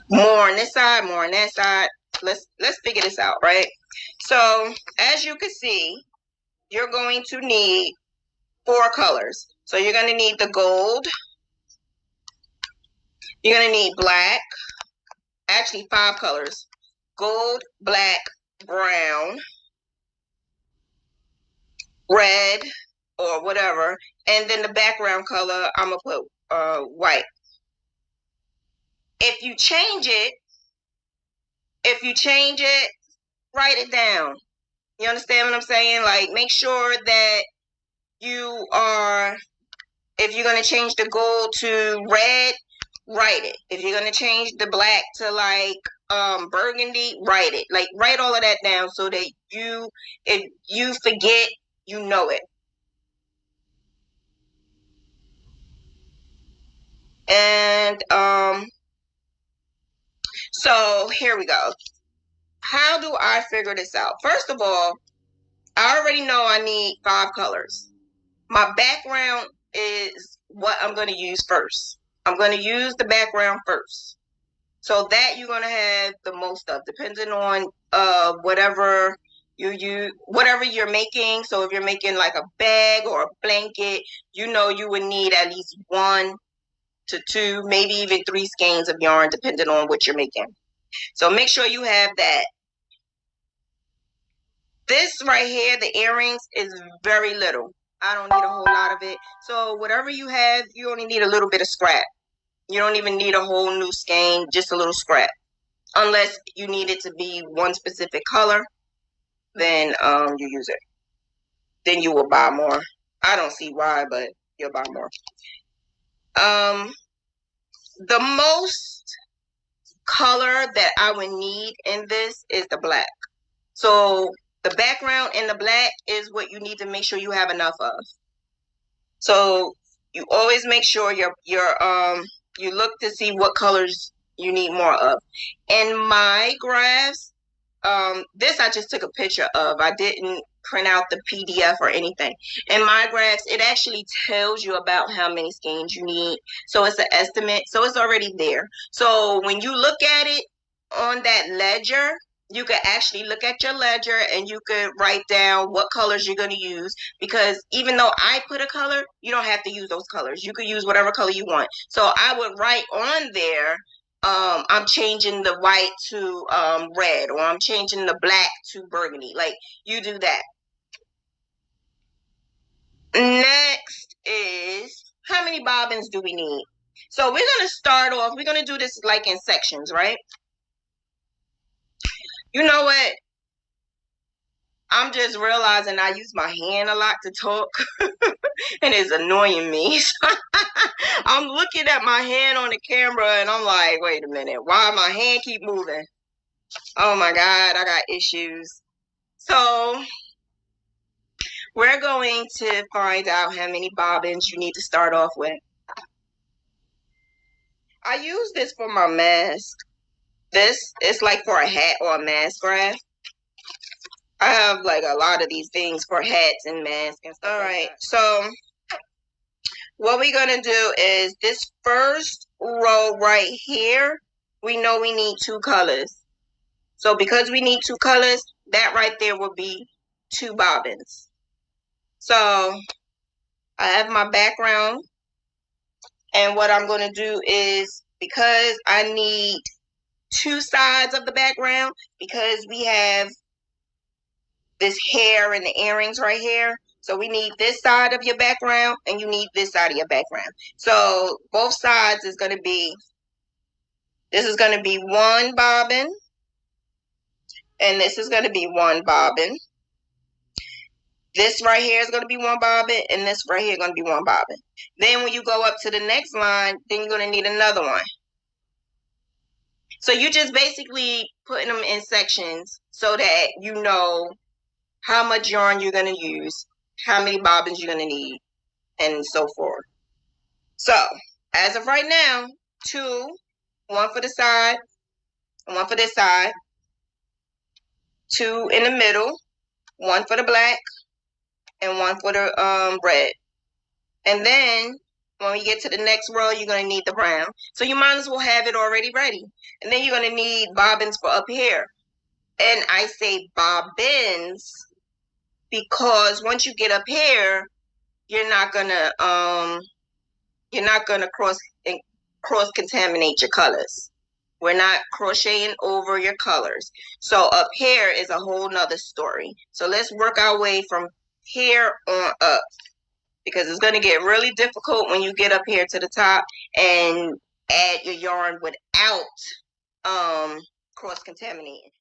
More on this side, more on that side. Let's figure this out, right? So as you can see, you're going to need 4 colors. So you're going to need the gold. You're going to need black. Actually, 5 colors. Gold, black, brown, red, or whatever. And then the background color, I'm going to put white. If you change it, write it down. You understand what I'm saying? Like, make sure that you are, if you're going to change the gold to red, write it. If you're going to change the black to like burgundy, write it. Like, write all of that down so that if you forget, you know it. And so here we go. How do I figure this out? First of all, I already know I need 5 colors. My background is what I'm going to use first. I'm going to use the background first. So that you're going to have the most of, depending on whatever whatever you're making. So if you're making like a bag or a blanket, you know you would need at least 1 to 2, maybe even 3 skeins of yarn, depending on what you're making. So make sure you have that. This right here, the earrings, is very little. I don't need a whole lot of it. So whatever you have, you only need a little bit of scrap. You don't even need a whole new skein, just a little scrap. Unless you need it to be one specific color, then you use it. Then you will buy more. I don't see why, but you'll buy more. The most color that I would need in this is the black. So the background in the black is what you need to make sure you have enough of. So you always make sure you look to see what colors you need more of. In my graphs, this I just took a picture of. I didn't print out the PDF or anything. In my graphs, it actually tells you about how many skeins you need. So it's an estimate. So it's already there. So when you look at it on that ledger, you could actually look at your ledger and you could write down what colors you're going to use, because even though I put a color, you don't have to use those colors. You could use whatever color you want. So I would write on there, I'm changing the white to red, or I'm changing the black to burgundy. Like, you do that. Next is, how many bobbins do we need? So we're going to start off, we're going to do this like in sections, right? You know what? I'm just realizing I use my hand a lot to talk, and it's annoying me. I'm looking at my hand on the camera, and I'm like, wait a minute, why my hand keep moving? Oh my God, I got issues. So we're going to find out how many bobbins you need to start off with. I use this for my mask. This is like for a hat or a mask graph. I have like a lot of these things for hats and masks and stuff. All right, so what we're going to do is this first row right here, we know we need 2 colors. So because we need 2 colors, that right there will be 2 bobbins. So I have my background, and what I'm going to do is, because I need 2 sides of the background, because we have this hair and the earrings right here, so we need this side of your background and you need this side of your background. So both sides is going to be, this is going to be 1 bobbin, and this is going to be 1 bobbin. This right here is going to be 1 bobbin, and this right here is going to be 1 bobbin. Then when you go up to the next line, then you're going to need another one. So you just basically putting them in sections so that you know how much yarn you're going to use, how many bobbins you're going to need, and so forth. So as of right now, 2, 1 for the side, 1 for this side, 2 in the middle, 1 for the black, and 1 for the red. And then When we get to the next row, you're going to need the brown. So you might as well have it already ready. And then you're going to need bobbins for up here. And I say bobbins because once you get up here, you're not gonna cross contaminate your colors. We're not crocheting over your colors. So up here is a whole nother story. So let's work our way from here on up, because it's going to get really difficult when you get up here to the top and add your yarn without cross contaminating.